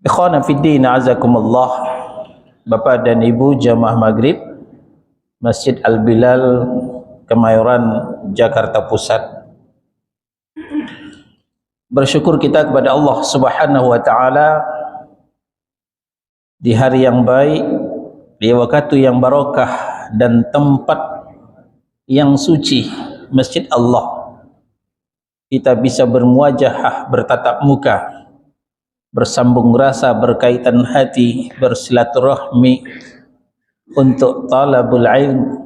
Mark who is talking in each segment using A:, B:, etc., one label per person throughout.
A: Ikhwana fiddin, azakumullah, Bapak dan Ibu jamaah maghrib Masjid Al-Bilal, Kemayoran, Jakarta Pusat. Bersyukur kita kepada Allah Subhanahu wa taala di hari yang baik, di waktu yang barakah dan tempat yang suci, Masjid Allah. Kita bisa bermuajahah, bertatap muka, bersambung rasa, berkaitan hati, bersilaturahmi untuk talabul ilm.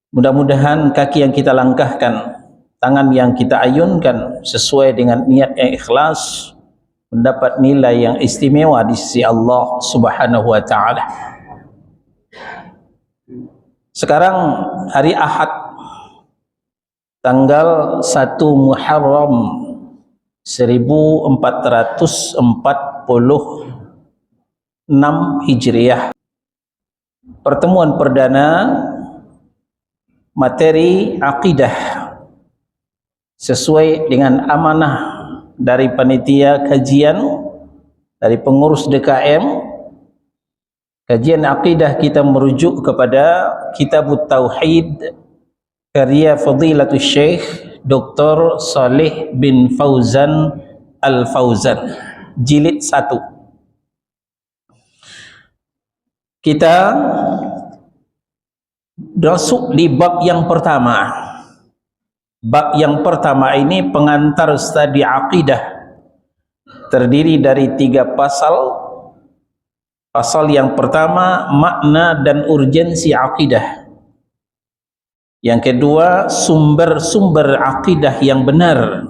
A: Mudah-mudahan kaki yang kita langkahkan, tangan yang kita ayunkan sesuai dengan niat yang ikhlas, mendapat nilai yang istimewa di sisi Allah Subhanahu wa taala. Sekarang hari Ahad, tanggal 1 Muharram 1446 Hijriah. Pertemuan perdana materi akidah sesuai dengan amanah dari panitia kajian, dari pengurus DKM. Kajian akidah kita merujuk kepada Kitabut Tauhid karya Fadilatul Syekh Dr. Saleh bin Fauzan Al-Fauzan, jilid 1. Kita masuk di bab yang pertama. Bab yang pertama ini pengantar studi akidah, terdiri dari 3 pasal. Pasal yang pertama, makna dan urgensi akidah. Yang kedua, sumber-sumber akidah yang benar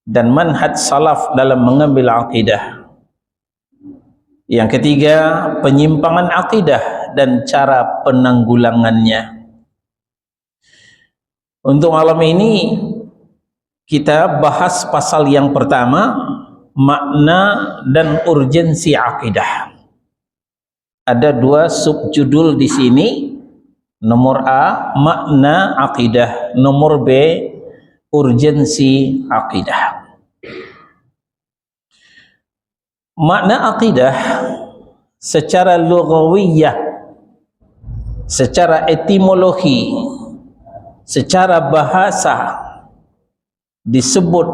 A: dan manhaj salaf dalam mengambil akidah. Yang ketiga, penyimpangan akidah dan cara penanggulangannya. Untuk malam ini kita bahas pasal yang pertama, makna dan urgensi akidah. Ada 2 subjudul di sini. Nomor A, makna akidah. Nomor B, urgensi akidah. Makna akidah secara lughawiyah, secara etimologi, secara bahasa disebut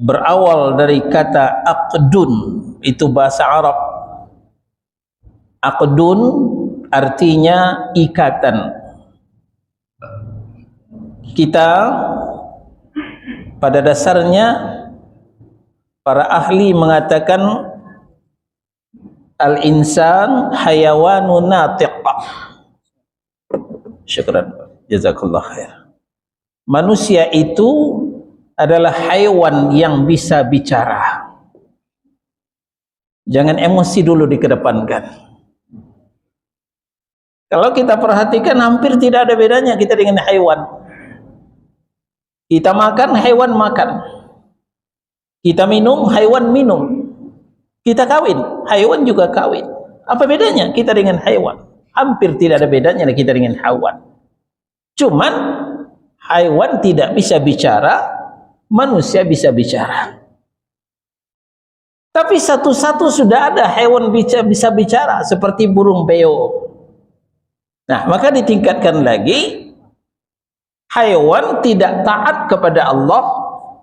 A: berawal dari kata aqdun, itu bahasa Arab. Aqdun artinya ikatan. Kita pada dasarnya para ahli mengatakan al-insan hayawanun natiq. Syukran, jazakallah khair. Manusia itu adalah haiwan yang bisa bicara. Jangan emosi dulu dikedepankan. Kalau kita perhatikan, hampir tidak ada bedanya kita dengan haiwan. Kita makan, haiwan makan. Kita minum, haiwan minum. Kita kawin, haiwan juga kawin. Apa bedanya kita dengan haiwan? Hampir tidak ada bedanya kita dengan haiwan. Cuman haiwan tidak bisa bicara, manusia bisa bicara. Tapi satu-satu sudah ada hewan bisa bicara, seperti burung beo. Nah, maka ditingkatkan lagi, haiwan tidak taat kepada Allah,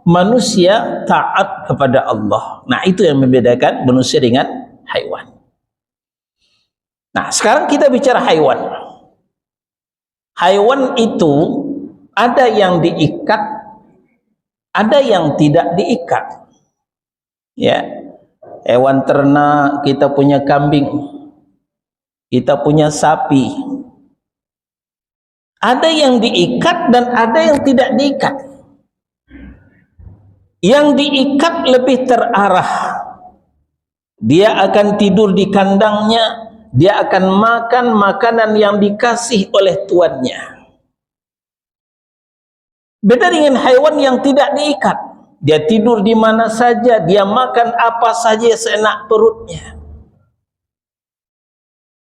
A: manusia taat kepada Allah. Nah, itu yang membedakan manusia dengan haiwan. Nah, sekarang kita bicara haiwan. Haiwan itu ada yang diikat, ada yang tidak diikat. Ya, hewan ternak, kita punya kambing, kita punya sapi. Ada yang diikat dan ada yang tidak diikat. Yang diikat lebih terarah. Dia akan tidur di kandangnya, dia akan makan makanan yang dikasih oleh tuannya. Beda dengan haiwan yang tidak diikat. Dia tidur di mana saja, dia makan apa saja seenak perutnya.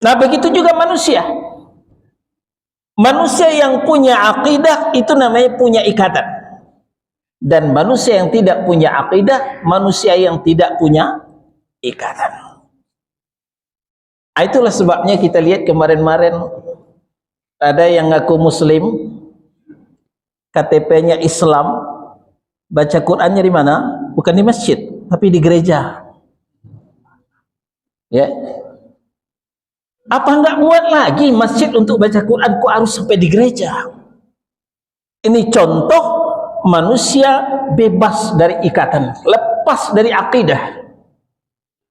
A: Nah, begitu juga manusia. Manusia yang punya akidah itu namanya punya ikatan. Dan manusia yang tidak punya akidah, manusia yang tidak punya ikatan. Itulah sebabnya kita lihat kemarin-kemarin ada yang ngaku muslim, KTP-nya Islam, baca Qur'annya di mana? Bukan di masjid, tapi di gereja. Ya. Apa enggak muat lagi masjid untuk baca Qur'an, kok harus sampai di gereja? Ini contoh manusia bebas dari ikatan, lepas dari akidah,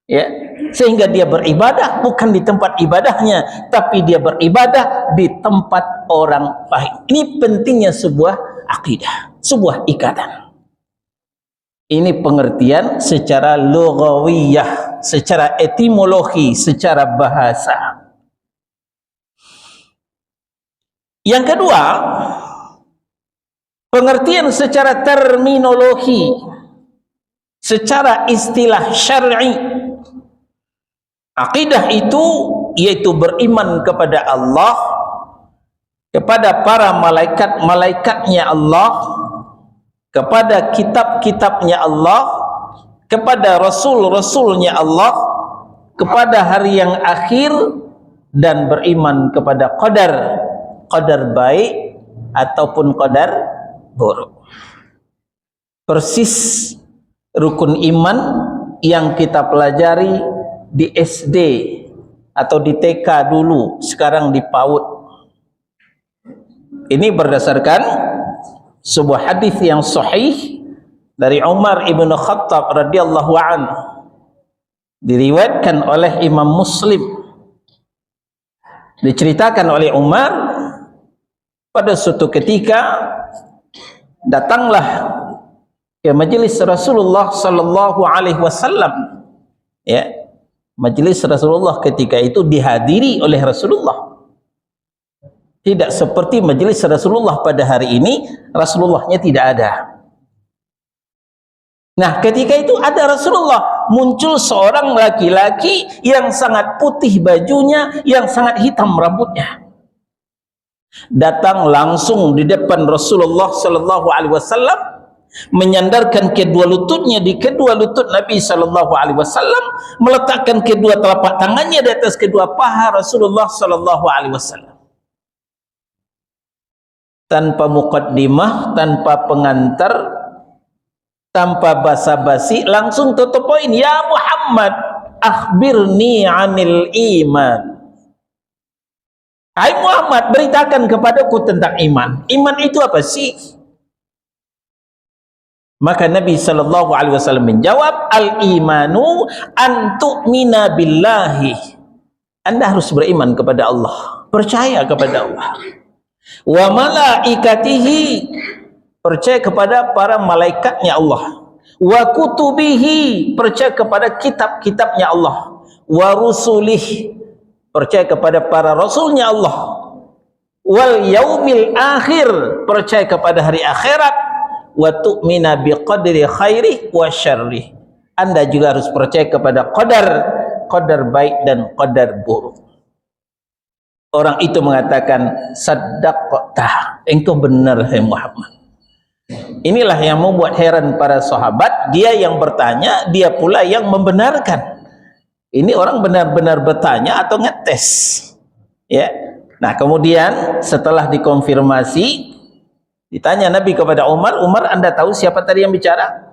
A: ya, sehingga dia beribadah bukan di tempat ibadahnya, tapi dia beribadah di tempat orang lain. Ini pentingnya sebuah akidah, sebuah ikatan. Ini pengertian secara lughawiyah, secara etimologi, secara bahasa. Yang kedua, pengertian secara terminologi, secara istilah syar'i. Akidah itu yaitu beriman kepada Allah, kepada para malaikat-malaikatnya Allah, kepada kitab-kitabnya Allah, kepada rasul-rasulnya Allah, kepada hari yang akhir, dan beriman kepada qadar baik ataupun qadar buruk. Persis rukun iman yang kita pelajari di SD atau di TK dulu, sekarang di PAUD. Ini berdasarkan sebuah hadis yang sahih dari Umar ibn Khattab radhiyallahu anhu, diriwayatkan oleh Imam Muslim. Diceritakan oleh Umar, pada suatu ketika datanglah ke majelis Rasulullah sallallahu alaihi wasallam, ya, majelis Rasulullah ketika itu dihadiri oleh Rasulullah. Tidak seperti majelis Rasulullah pada hari ini, Rasulullahnya tidak ada. Nah, ketika itu ada Rasulullah, muncul seorang laki-laki yang sangat putih bajunya, yang sangat hitam rambutnya. Datang langsung di depan Rasulullah sallallahu alaihi wasallam, menyandarkan kedua lututnya di kedua lutut Nabi sallallahu alaihi wasallam, meletakkan kedua telapak tangannya di atas kedua paha Rasulullah sallallahu alaihi wasallam. Tanpa muqaddimah, tanpa pengantar, tanpa basa-basi, langsung to the point. Ya Muhammad, akhbirni 'anil iman. Hai Muhammad, beritakan kepadaku tentang iman. Iman itu apa sih? Maka Nabi sallallahu alaihi wasallam menjawab, al-imanu an tu'mina billahi. Anda harus beriman kepada Allah, percaya kepada Allah. Wa malaikatihi, percaya kepada para malaikatnya Allah. Wa kutubihi, percaya kepada kitab-kitabnya Allah. Wa rusulih, percaya kepada para rasulnya Allah. Wal yaumil akhir, percaya kepada hari akhirat. Wa tu'mina biqadri khairi wa syarrih. Anda juga harus percaya kepada qadar baik dan qadar buruk. Orang itu mengatakan, saddaqta, engkau benar hai Muhammad. Inilah yang membuat heran para sahabat, dia yang bertanya, dia pula yang membenarkan. Ini orang benar-benar bertanya atau ngetes, ya. Nah, kemudian setelah dikonfirmasi, ditanya Nabi kepada Umar, Umar, Anda tahu siapa tadi yang bicara?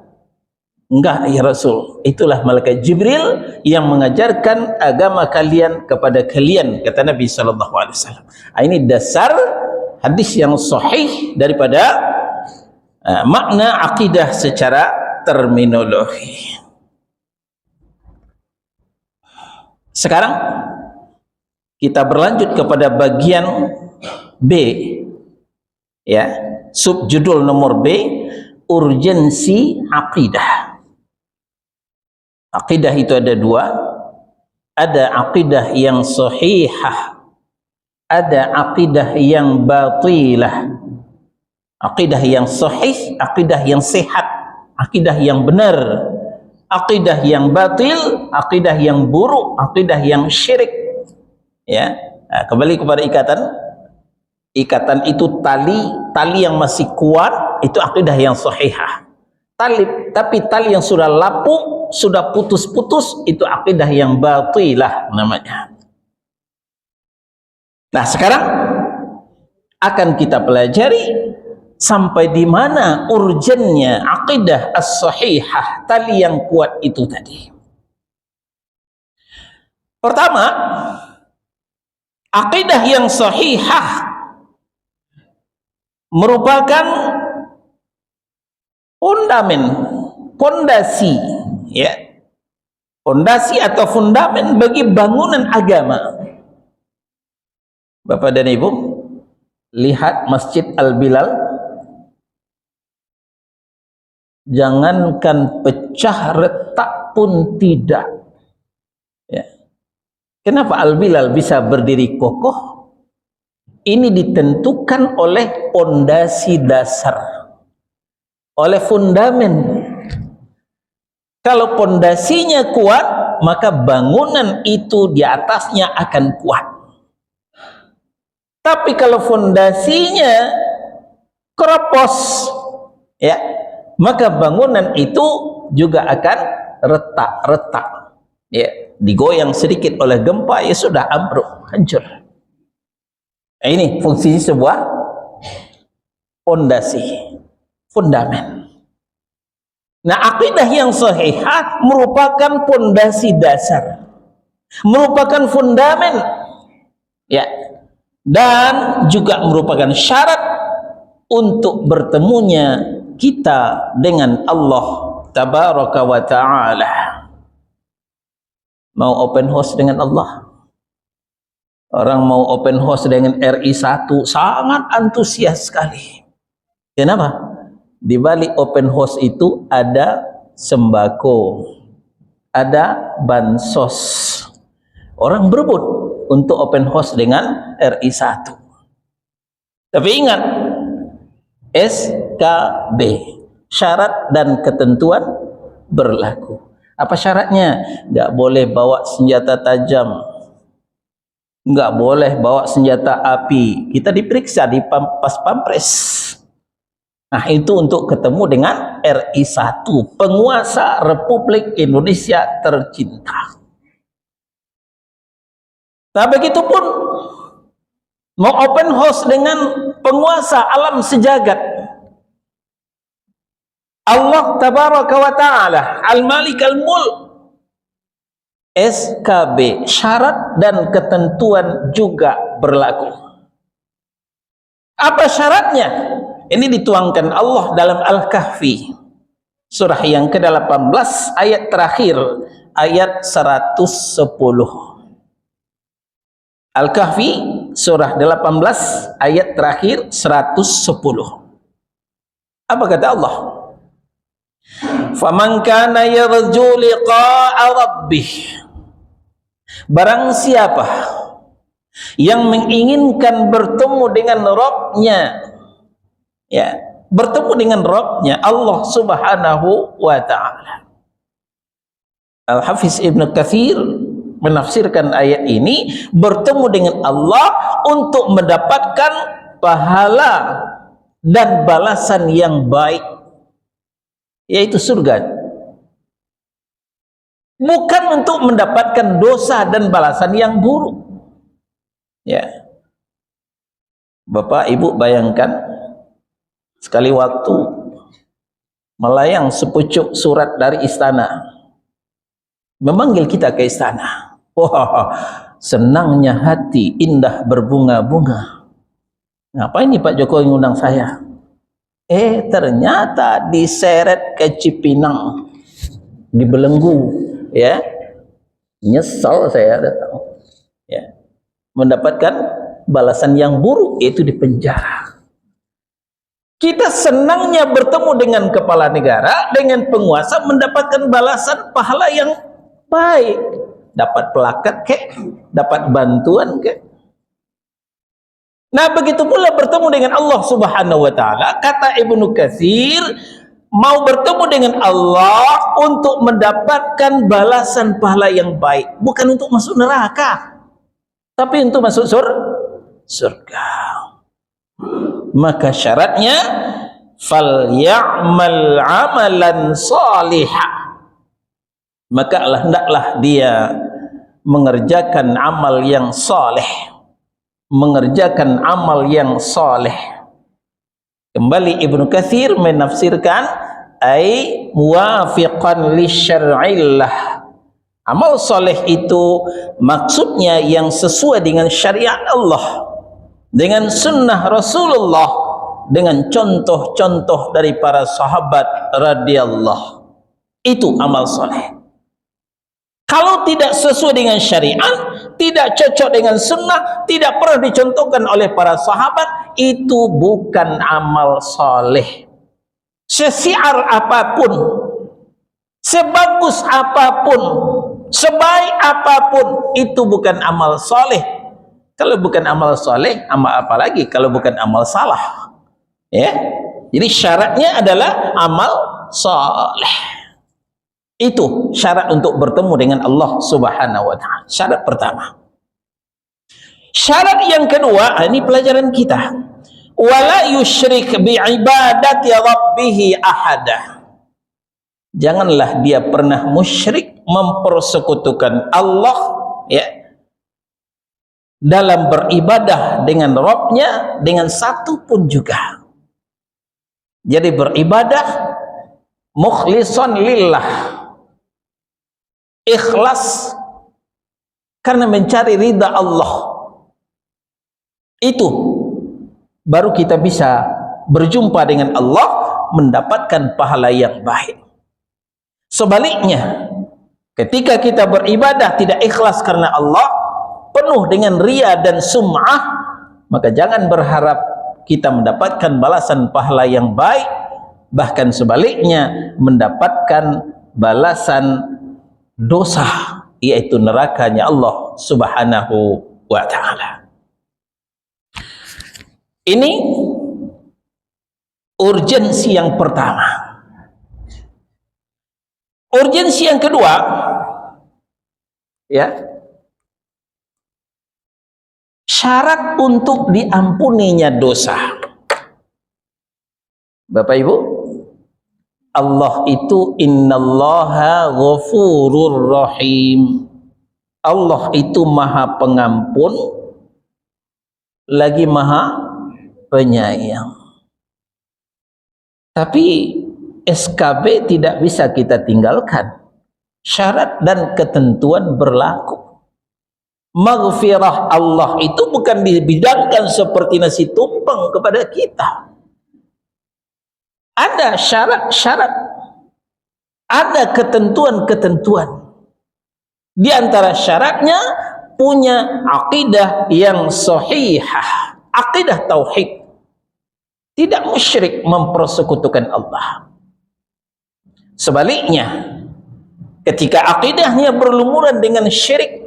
A: Enggak ya Rasul, itulah malaikat Jibril yang mengajarkan agama kalian kepada kalian, kata Nabi sallallahu alaihi wasallam. Ini dasar hadis yang sahih daripada makna akidah secara terminologi. Sekarang kita berlanjut kepada bagian B, ya, subjudul nomor B, urgensi akidah. Akidah itu ada dua, ada akidah yang sahihah, ada akidah yang batilah. Akidah yang sahih, akidah yang sehat, akidah yang benar. Akidah yang batil, akidah yang buruk, akidah yang syirik. Ya, nah, kembali kepada ikatan. Ikatan itu tali yang masih kuat, itu akidah yang sahihah. talib, tapi tali yang sudah lapuk, sudah putus-putus, itu akidah yang batilah namanya. Nah, sekarang akan kita pelajari sampai di mana urgennya akidah as-sahihah, tali yang kuat itu tadi. Pertama, akidah yang sahihah merupakan pondasi, ya, pondasi atau fundamen bagi bangunan agama. Bapak dan Ibu, lihat Masjid Al-Bilal, jangankan pecah retak pun tidak, ya. Kenapa Al-Bilal bisa berdiri kokoh? Ini ditentukan oleh pondasi dasar, oleh fundamen. Kalau pondasinya kuat, maka bangunan itu di atasnya akan kuat. Tapi kalau fondasinya keropos, ya, maka bangunan itu juga akan retak-retak, ya, digoyang sedikit oleh gempa, ya sudah ambruk, hancur. Nah, ini fungsinya sebuah pondasi, fundamen. Nah, akidah yang sahihah merupakan pondasi dasar, merupakan fundamen, ya, dan juga merupakan syarat untuk bertemunya kita dengan Allah Tabaraka wa Ta'ala. Mau open house dengan Allah? Orang mau open house dengan RI1 sangat antusias sekali. Kenapa? Di balik open house itu ada sembako, ada bansos. Orang berebut untuk open house dengan RI1. Tapi ingat, SKB, syarat dan ketentuan berlaku. Apa syaratnya? Nggak boleh bawa senjata tajam, nggak boleh bawa senjata api. Kita diperiksa di pas pampres. Nah, itu untuk ketemu dengan RI1, penguasa Republik Indonesia tercinta. Nah, begitupun mau open house dengan penguasa alam sejagat, Allah Tabaraka wa Ta'ala, Al-Malik Al-Mulk. SKB, syarat dan ketentuan juga berlaku. Apa syaratnya? Ini dituangkan Allah dalam Al-Kahfi, surah yang ke-18, ayat terakhir, ayat 110. Al-Kahfi, surah 18, ayat terakhir 110. Apa kata Allah? Faman kana yarju liqa'a rabbih, barang siapa yang menginginkan bertemu dengan Rabb-Nya, ya, bertemu dengan Rabb-Nya Allah Subhanahu wa Ta'ala. Al-Hafiz Ibn Katsir menafsirkan ayat ini, bertemu dengan Allah untuk mendapatkan pahala dan balasan yang baik, yaitu surga, bukan untuk mendapatkan dosa dan balasan yang buruk. Ya, Bapak Ibu bayangkan, sekali waktu melayang sepucuk surat dari istana, memanggil kita ke istana. Wah, senangnya hati, indah berbunga-bunga. Ngapain nih Pak Jokowi ngundang saya? Ternyata diseret ke Cipinang, dibelenggu, ya. Nyesal saya datang, ya, mendapatkan balasan yang buruk, yaitu di penjara. Kita senangnya bertemu dengan kepala negara, dengan penguasa, mendapatkan balasan pahala yang baik, dapat pelakat kek, dapat bantuan kek. Nah, begitu pula bertemu dengan Allah Subhanahu wa Ta'ala. Kata Ibnu Katsir, mau bertemu dengan Allah untuk mendapatkan balasan pahala yang baik, bukan untuk masuk neraka, tapi untuk masuk surga. Maka syaratnya falyamal amalan salihah, maka hendaklah dia mengerjakan amal yang saleh, mengerjakan amal yang saleh. Kembali Ibnu Katsir menafsirkan ai muwafiqan li syar'illah, amal saleh itu maksudnya yang sesuai dengan syariat Allah, dengan sunnah Rasulullah, dengan contoh-contoh dari para sahabat radhiyallahu. Itu amal saleh. Kalau tidak sesuai dengan syariat, tidak cocok dengan sunnah, tidak pernah dicontohkan oleh para sahabat, itu bukan amal saleh. Sesiar apapun, sebagus apapun, sebaik apapun, itu bukan amal saleh. Kalau bukan amal saleh, amal apa lagi kalau bukan amal salah? Ya. Jadi syaratnya adalah amal saleh. Itu syarat untuk bertemu dengan Allah Subhanahu wa taala. Syarat pertama. Syarat yang kedua, ini pelajaran kita. Wala yusyrik bi ibadati rabbih ahada. Janganlah dia pernah musyrik, mempersekutukan Allah, ya, dalam beribadah dengan Rabbnya dengan satu pun juga. Jadi beribadah mukhlishan lillah, ikhlas karena mencari ridha Allah. Itu baru kita bisa berjumpa dengan Allah, mendapatkan pahala yang baik. Sebaliknya, ketika kita beribadah tidak ikhlas karena Allah, penuh dengan riya dan sum'ah, maka jangan berharap kita mendapatkan balasan pahala yang baik, bahkan sebaliknya mendapatkan balasan dosa, yaitu nerakanya Allah Subhanahu wa ta'ala. Ini urgensi yang pertama. Urgensi yang kedua, ya, syarat untuk diampuninya dosa. Bapak Ibu, Allah itu innallaha ghafurur rahim. Allah itu maha pengampun lagi maha penyayang. Tapi SKB tidak bisa kita tinggalkan. Syarat dan ketentuan berlaku. Maghfirah Allah itu bukan dibidangkan seperti nasi tumpeng kepada kita. Ada syarat-syarat, ada ketentuan-ketentuan. Di antara syaratnya punya akidah yang sahihah, akidah tauhid, tidak musyrik, mempersekutukan Allah. Sebaliknya, ketika akidahnya berlumuran dengan syirik,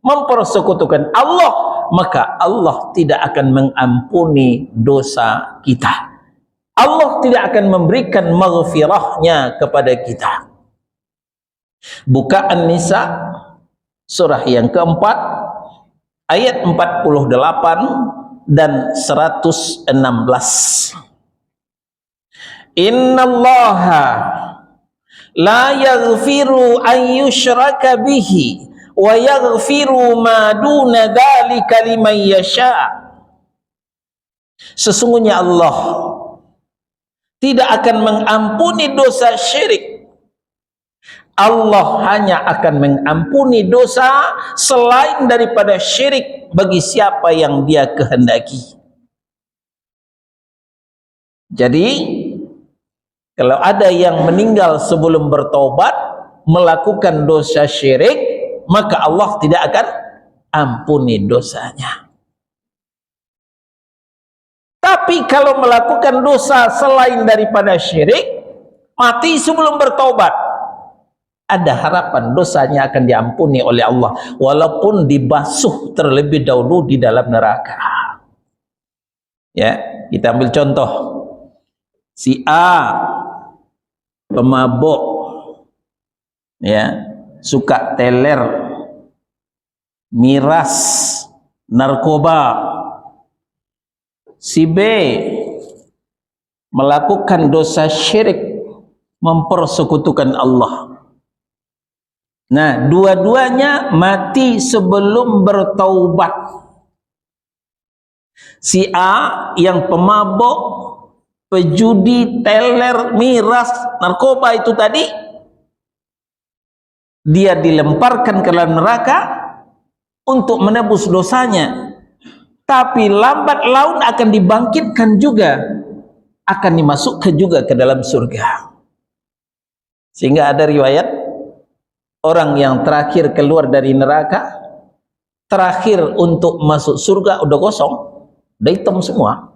A: mempersekutukan Allah, maka Allah tidak akan mengampuni dosa kita. Allah tidak akan memberikan maghfirahnya kepada kita. Buka An-Nisa surah yang keempat ayat 48 dan 116. Innallaha la yaghfiru an yushraka bihi wa yaghfiru ma duna dzalika liman yasha. Sesungguhnya Allah tidak akan mengampuni dosa syirik. Allah hanya akan mengampuni dosa selain daripada syirik bagi siapa yang dia kehendaki. Jadi kalau ada yang meninggal sebelum bertobat melakukan dosa syirik, maka Allah tidak akan ampuni dosanya. Tapi kalau melakukan dosa selain daripada syirik, mati sebelum bertobat, ada harapan dosanya akan diampuni oleh Allah, walaupun dibasuh terlebih dahulu di dalam neraka. Ya, kita ambil contoh. Si A pemabuk, ya, suka teler, miras, narkoba. Si B melakukan dosa syirik, mempersekutukan Allah. Nah, dua-duanya mati sebelum bertaubat. Si A yang pemabok, pejudi, teler, miras, narkoba itu tadi, dia dilemparkan ke dalam neraka untuk menebus dosanya, tapi lambat laun akan dibangkitkan juga, akan dimasukkan juga ke dalam surga. Sehingga ada riwayat orang yang terakhir keluar dari neraka, terakhir untuk masuk surga udah kosong, udah hitam semua.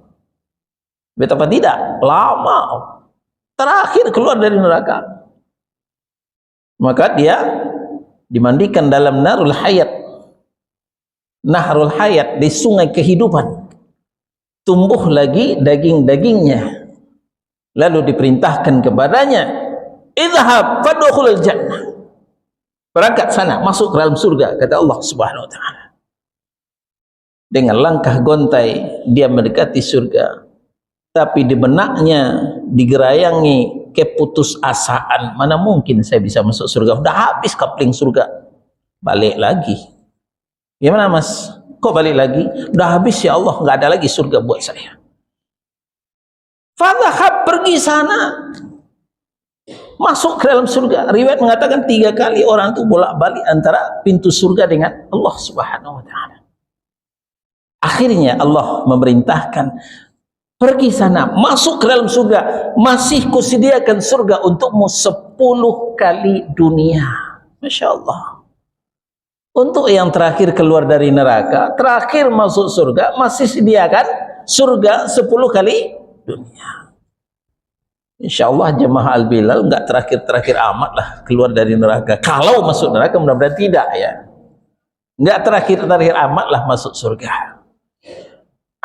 A: Betapa tidak lama terakhir keluar dari neraka, maka dia dimandikan dalam narul hayat, nahrul hayat, di sungai kehidupan, tumbuh lagi daging-dagingnya, lalu diperintahkan kepadanya, idhhab fadkhulul jannah, berangkat sana, masuk ke dalam surga, kata Allah Subhanahu wa taala. Dengan langkah gontai dia mendekati surga, tapi di benaknya digerayangi keputusasaan, mana mungkin saya bisa masuk surga, udah habis kapling surga. Balik lagi. Gimana mas? Kok balik lagi? Udah habis ya Allah, nggak ada lagi surga buat saya. Fadhhab, pergi sana, masuk ke dalam surga. Riwayat mengatakan 3 kali orang itu bolak-balik antara pintu surga dengan Allah Subhanahu wa taala. Akhirnya Allah memerintahkan, pergi sana, masuk ke dalam surga, masih kusediakan surga untukmu 10 kali dunia. Masya Allah. Untuk yang terakhir keluar dari neraka, terakhir masuk surga, masih sediakan surga 10 kali dunia. Insya Allah jemaah Al-Bilal nggak terakhir-terakhir amat lah keluar dari neraka. Kalau masuk neraka mudah-mudahan tidak ya. Nggak terakhir-terakhir amat lah masuk surga.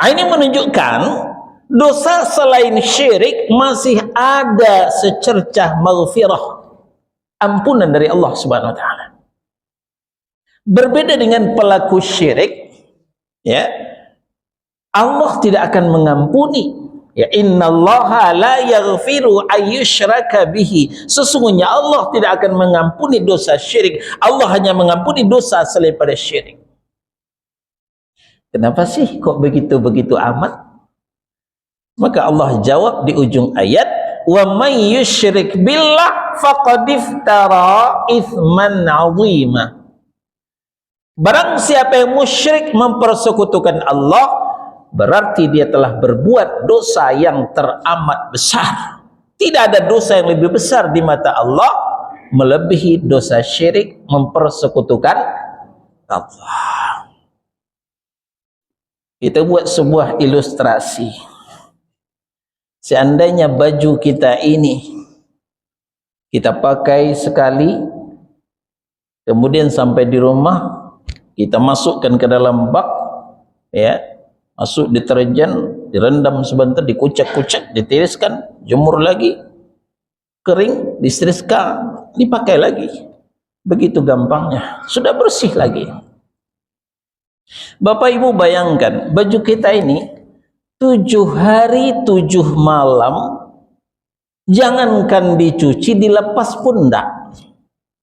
A: Ini menunjukkan dosa selain syirik masih ada secercah maghfirah, ampunan dari Allah Subhanahu wa taala. Berbeda dengan pelaku syirik, ya, Allah tidak akan mengampuni. Ya, innallaha la yaghfiru ayyushraka bihi. Sesungguhnya Allah tidak akan mengampuni dosa syirik. Allah hanya mengampuni dosa selain pada syirik. Kenapa sih kok begitu-begitu amat? Maka Allah jawab di ujung ayat, wa may yusyrik billah faqad iftara itsman 'azima. Barang siapa yang musyrik, mempersekutukan Allah, berarti dia telah berbuat dosa yang teramat besar. Tidak ada dosa yang lebih besar di mata Allah melebihi dosa syirik, mempersekutukan Allah. Kita buat sebuah ilustrasi. Seandainya baju kita ini kita pakai sekali, kemudian sampai di rumah kita masukkan ke dalam bak, ya, masuk deterjen, direndam sebentar, dikucek-kucek, ditiriskan, jemur lagi, kering, disetrika, dipakai lagi. Begitu gampangnya, sudah bersih lagi. Bapak Ibu bayangkan, baju kita ini 7 hari 7 malam, jangankan dicuci, dilepas pun enggak.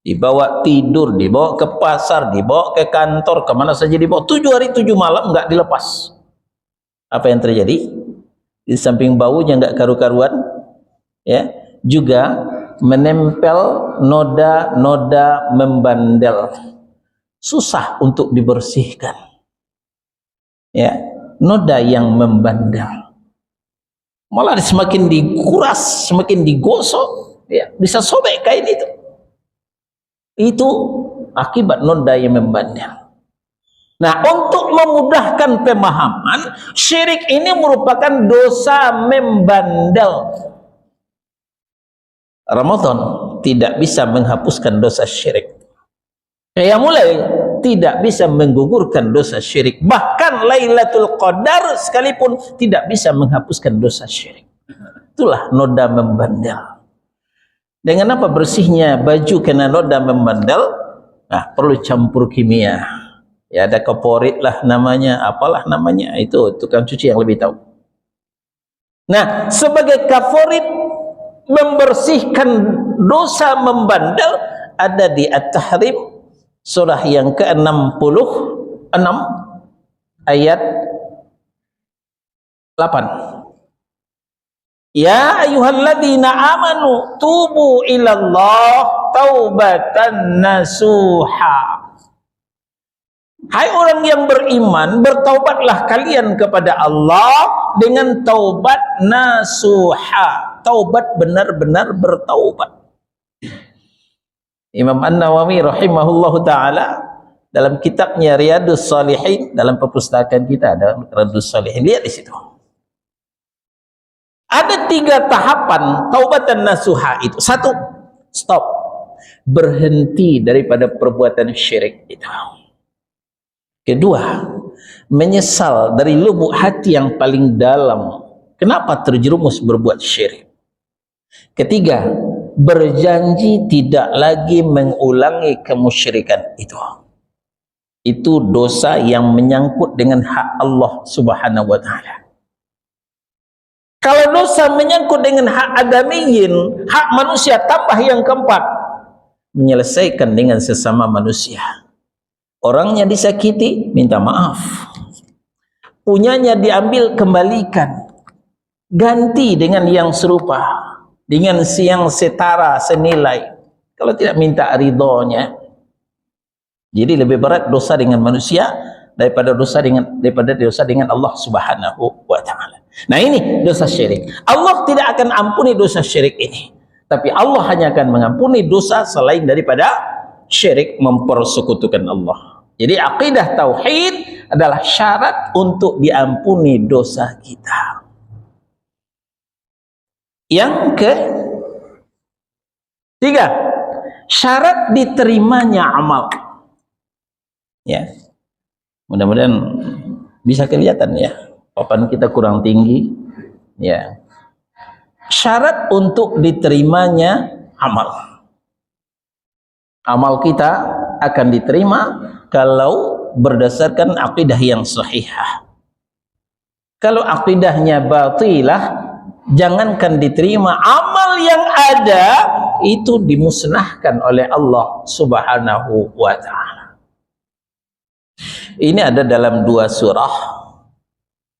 A: Dibawa tidur, dibawa ke pasar, dibawa ke kantor, kemana saja dibawa, 7 hari 7 malam enggak dilepas. Apa yang terjadi? Di samping baunya enggak karu-karuan, ya, juga menempel noda-noda membandel, susah untuk dibersihkan. Ya, noda yang membandel, malah semakin dikuras, semakin digosok, ya, bisa sobek kain itu. Itu akibat noda yang membandel. Nah, untuk memudahkan pemahaman, syirik ini merupakan dosa membandel. Ramadan tidak bisa menghapuskan dosa syirik. Yang mulai tidak bisa menggugurkan dosa syirik. Bahkan Lailatul Qadar sekalipun tidak bisa menghapuskan dosa syirik. Itulah noda membandel. Dengan apa bersihnya baju kena noda membandel? Nah, perlu campur kimia. Ya, ada kaporit lah namanya, apalah namanya, itu tukang cuci yang lebih tahu. Nah, sebagai kafarid membersihkan dosa membandel ada di At-Tahrim surah yang ke-66 ayat 8. Ya ayyuhalladzina amanu tubu ilallah taubatan nasuha. Hai orang yang beriman, bertaubatlah kalian kepada Allah dengan taubat nasuha. Taubat benar-benar bertaubat. Imam An-Nawawi rahimahullahu ta'ala dalam kitabnya Riyadhus Shalihin, dalam perpustakaan kita ada Riyadhus Shalihin, lihat di situ. Ada 3 tahapan taubatan nasuha itu. 1, stop. Berhenti daripada perbuatan syirik itu. Kedua, menyesal dari lubuk hati yang paling dalam kenapa terjerumus berbuat syirik. Ketiga, berjanji tidak lagi mengulangi kemusyrikan itu. Itu dosa yang menyangkut dengan hak Allah Subhanahu wa ta'ala. Kalau dosa menyangkut dengan hak adamiyin, hak manusia, tambah yang keempat, menyelesaikan dengan sesama manusia. Orangnya disakiti, minta maaf. Punyanya diambil, kembalikan. Ganti dengan yang serupa, dengan yang setara, senilai. Kalau tidak minta ridhonya. Jadi lebih berat dosa dengan manusia daripada dosa dengan Allah Subhanahu wa ta'ala. Nah, ini dosa syirik. Allah tidak akan ampuni dosa syirik ini. Tapi Allah hanya akan mengampuni dosa selain daripada syirik, mempersekutukan Allah. Jadi akidah tauhid adalah syarat untuk diampuni dosa kita. Yang ketiga, syarat diterimanya amal. Ya, mudah-mudahan bisa kelihatan ya, papan kita kurang tinggi. Ya, syarat untuk diterimanya amal. Amal kita akan diterima kalau berdasarkan akidah yang sahihah. Kalau akidahnya batilah, jangankan diterima, amal yang ada itu dimusnahkan oleh Allah Subhanahu wa ta'ala. Ini ada dalam 2 surah.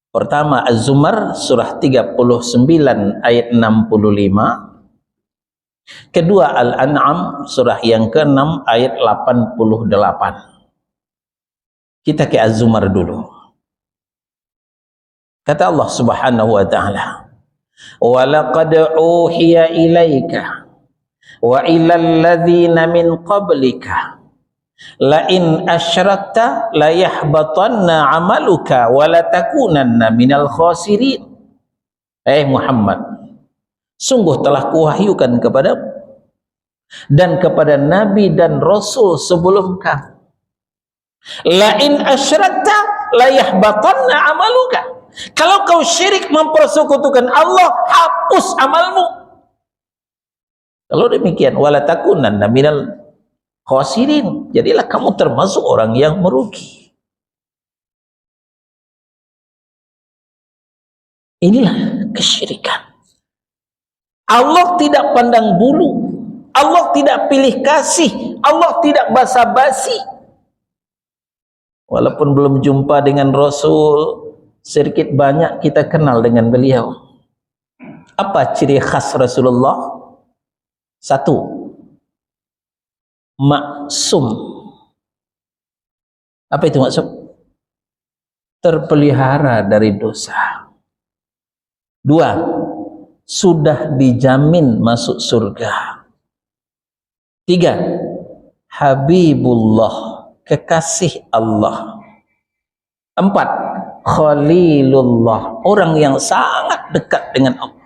A: Pertama Az-Zumar surah 39 ayat 65. Kedua Al-An'am surah yang ke-6 ayat 88. Kita ke Az-Zumar dulu. Kata Allah Subhanahu wa ta'ala, wa laqad uhiya ilaika wa ilal ladzina min qablika la in asyrakta la yahbatanna 'amaluka wa la takunanna minal khasirin. Muhammad, sungguh telah kuwahyukan kepadamu dan kepada nabi dan rasul sebelum kamu, la in asyrakta la yahbatanna 'amaluka. Kalau kau syirik mempersekutukan Allah, hapus amalmu. Kalau demikian, wala takunanna minal khasirin, jadilah kamu termasuk orang yang merugi. Inilah kesyirikan. Allah tidak pandang bulu, Allah tidak pilih kasih, Allah tidak basa-basi. Walaupun belum jumpa dengan Rasul, sedikit banyak kita kenal dengan beliau. Apa ciri khas Rasulullah? 1, maksum. Apa itu maksum? Terpelihara dari dosa. 2, sudah dijamin masuk surga. 3, Habibullah, kekasih Allah. 4, Khalilullah, orang yang sangat dekat dengan Allah.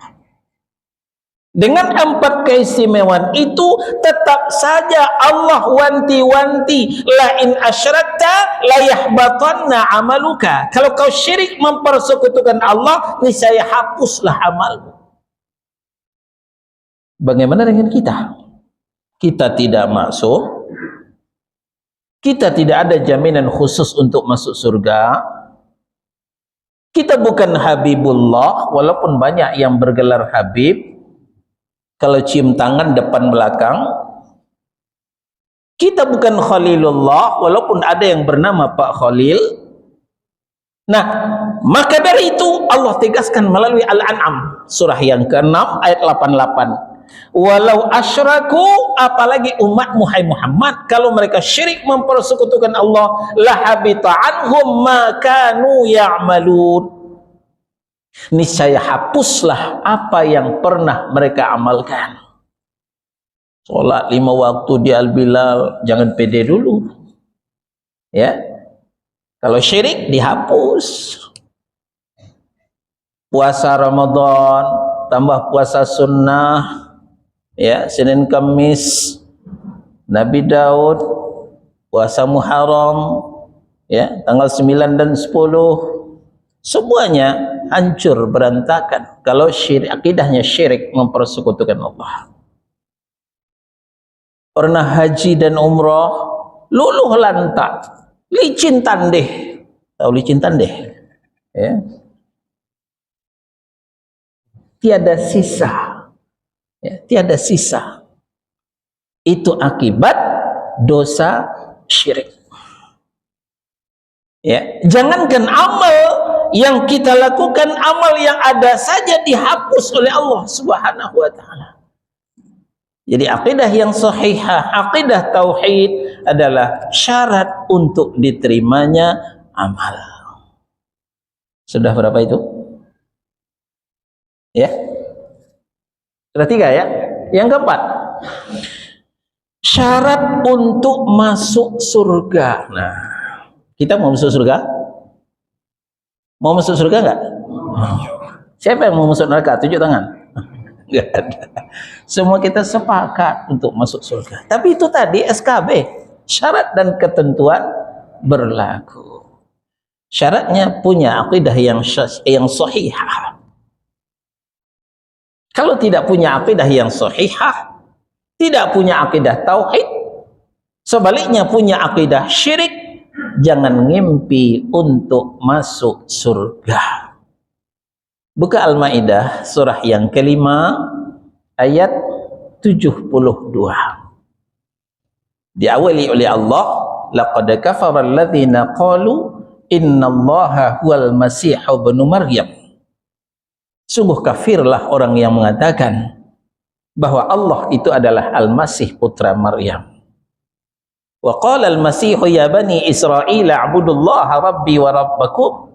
A: Dengan 4 keistimewaan itu, tetap saja Allah wanti-wanti, la in asyrakta la yahbatanna amaluka. Kalau kau syirik mempersekutukan Allah, niscaya hapuslah amalmu. Bagaimana dengan kita? Kita tidak masuk, kita tidak ada jaminan khusus untuk masuk surga. Kita bukan Habibullah, walaupun banyak yang bergelar Habib. Kalau cium tangan depan belakang. Kita bukan Khalilullah, walaupun ada yang bernama Pak Khalil. Nah, maka dari itu Allah tegaskan melalui Al-An'am surah yang ke-6 ayat 88. Walau asyraku, apalagi umat Muhammad, kalau mereka syirik mempersekutukan Allah, lahabita anhum ma kanu ya'malun. Niscaya hapuslah apa yang pernah mereka amalkan. Salat 5 waktu di Al-Bilal, jangan pede dulu. Ya. Kalau syirik dihapus. Puasa Ramadan tambah puasa sunnah, ya, Senin Kamis, Nabi Daud, puasa Muharram, ya, tanggal 9 dan 10, semuanya hancur berantakan kalau syirik, akidahnya syirik mempersekutukan Allah. Pernah haji dan umrah, luluh lantak, licin tandeh. Tahu licin tandeh? Ya. Tiada sisa. Ya, tiada sisa. Itu akibat dosa syirik. Ya, jangankan amal yang kita lakukan, amal yang ada saja dihapus oleh Allah Subhanahu wa taala. Jadi akidah yang sahihah, akidah tauhid adalah syarat untuk diterimanya amal. Sudah berapa itu? Ya. Sudah 3 ya. Yang keempat, syarat untuk masuk surga. Nah, kita mau masuk surga? Mau masuk surga enggak? Siapa yang mau masuk neraka? Tunjuk tangan. Enggak ada. Semua kita sepakat untuk masuk surga. Tapi itu tadi SKB, syarat dan ketentuan berlaku. Syaratnya punya akidah yang sahihah. Kalau tidak punya akidah yang sahihah, tidak punya akidah tauhid, sebaliknya punya akidah syirik, jangan ngimpi untuk masuk surga. Buka Al-Maidah surah yang ke-5 ayat 72. Diawali oleh Allah, laqad kafara alladhina qalu innallaha huwal masih ibnu Maryam. Sungguh kafirlah orang yang mengatakan bahwa Allah itu adalah Al-Masih putra Maryam. Wa qala al-Masih ya bani Israil a'budullaha rabbi wa rabbakum.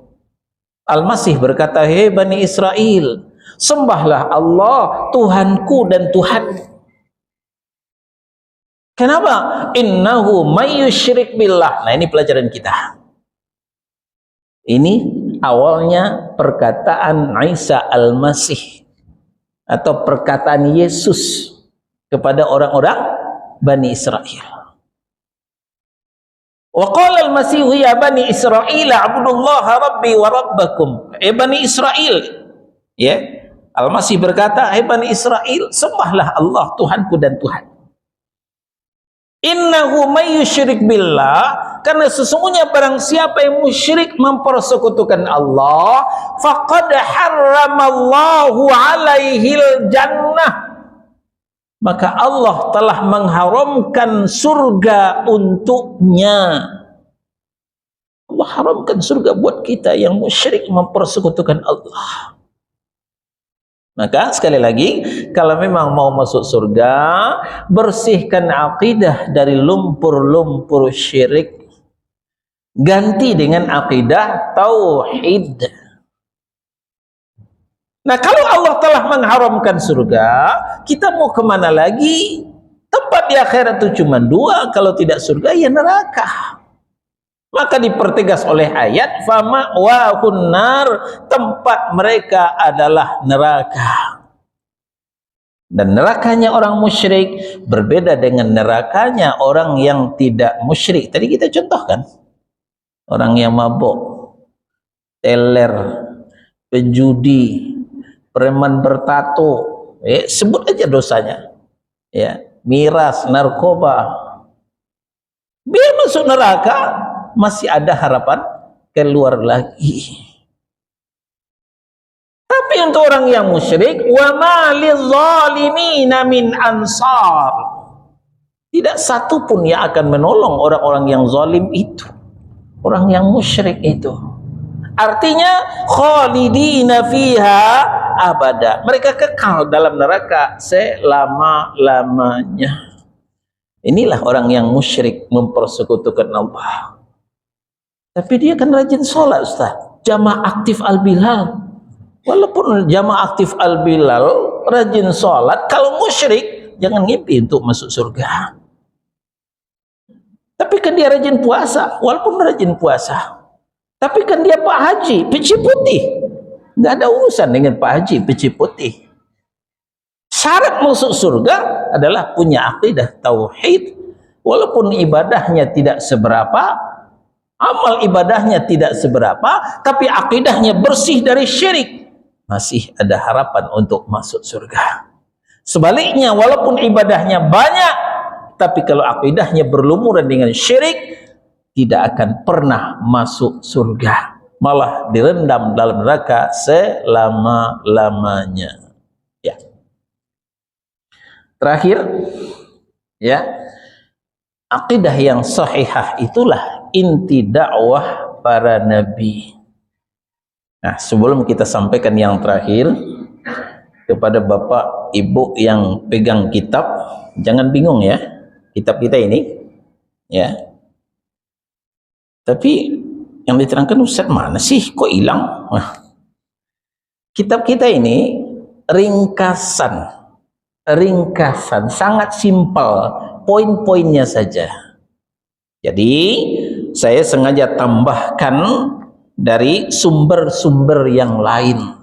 A: Al-Masih berkata, "Hei Bani Israel, sembahlah Allah, Tuhanku dan Tuhanmu." Kenapa? Innahu may yusyrik billah. Nah, ini pelajaran kita. Ini awalnya perkataan Isa Al-Masih atau perkataan Yesus kepada orang-orang Bani Israel. Wa qala al-Masih ya bani Israil a'budullaha rabbi wa rabbakum. Bani Israel, ya. Al-Masih berkata, Bani Israel, sembahlah Allah, Tuhanku dan Tuhan. Innahu may yusyrik billah, karena sesungguhnya barang siapa yang musyrik mempersekutukan Allah, faqad harramallahu alaihil jannah, maka Allah telah mengharamkan surga untuknya. Allah haramkan surga buat kita yang musyrik mempersekutukan Allah. Maka sekali lagi, kalau memang mau masuk surga, bersihkan akidah dari lumpur-lumpur syirik, ganti dengan akidah tauhid. Nah, kalau Allah telah mengharamkan surga, kita mau kemana lagi? Tempat di akhirat itu cuma 2, kalau tidak surga ya neraka. Maka dipertegas oleh ayat, fama wa kunnar, tempat mereka adalah neraka. Dan nerakanya orang musyrik berbeda dengan nerakanya orang yang tidak musyrik. Tadi kita contohkan, orang yang mabuk, teler, penjudi, preman bertato, sebut aja dosanya, ya, miras, narkoba, biar masuk neraka, masih ada harapan keluar lagi. Tapi untuk orang yang musyrik, wa ma lidzalimina min ansar. Tidak satu pun yang akan menolong orang-orang yang zalim itu, orang yang musyrik itu. Artinya khalidina fiha abada. Mereka kekal dalam neraka selama-lamanya. Inilah orang yang musyrik mempersekutukan Allah. Tapi dia kan rajin sholat, Ustaz. Jamaah aktif Al-Bilal. Walaupun jamaah aktif Al-Bilal rajin sholat, kalau musyrik jangan ngimpi untuk masuk surga. Tapi kan dia rajin puasa, walaupun rajin puasa. Tapi kan dia Pak Haji, peci putih. Nggak ada urusan dengan Pak Haji, peci putih. Syarat masuk surga adalah punya akidah tauhid. Walaupun ibadahnya tidak seberapa, amal ibadahnya tidak seberapa, tapi akidahnya bersih dari syirik, masih ada harapan untuk masuk surga. Sebaliknya, walaupun ibadahnya banyak, tapi kalau akidahnya berlumuran dengan syirik, tidak akan pernah masuk surga, malah direndam dalam neraka selama-lamanya. Ya. Terakhir, ya, akidah yang sahihah itulah inti dakwah para nabi. Nah, sebelum kita sampaikan yang terakhir kepada Bapak Ibu yang pegang kitab, jangan bingung ya, kitab kita ini, ya. Tapi yang diterangkan Ustaz mana sih? Kok hilang? Nah, kitab kita ini ringkasan, sangat simpel, poin-poinnya saja. Jadi saya sengaja tambahkan dari sumber-sumber yang lain.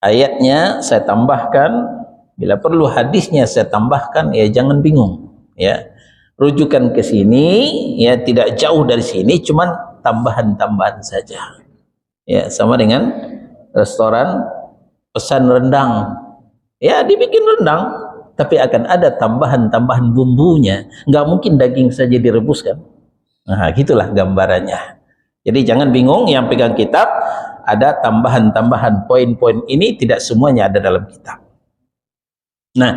A: Ayatnya saya tambahkan, bila perlu hadisnya saya tambahkan, ya jangan bingung, ya. Rujukan ke sini, ya tidak jauh dari sini, cuman tambahan-tambahan saja. Ya, sama dengan restoran pesan rendang. Ya, dibikin rendang, tapi akan ada tambahan-tambahan bumbunya. Nggak mungkin daging saja direbuskan. Nah, gitulah gambarannya. Jadi jangan bingung, yang pegang kitab, ada tambahan-tambahan poin-poin ini, tidak semuanya ada dalam kitab. Nah,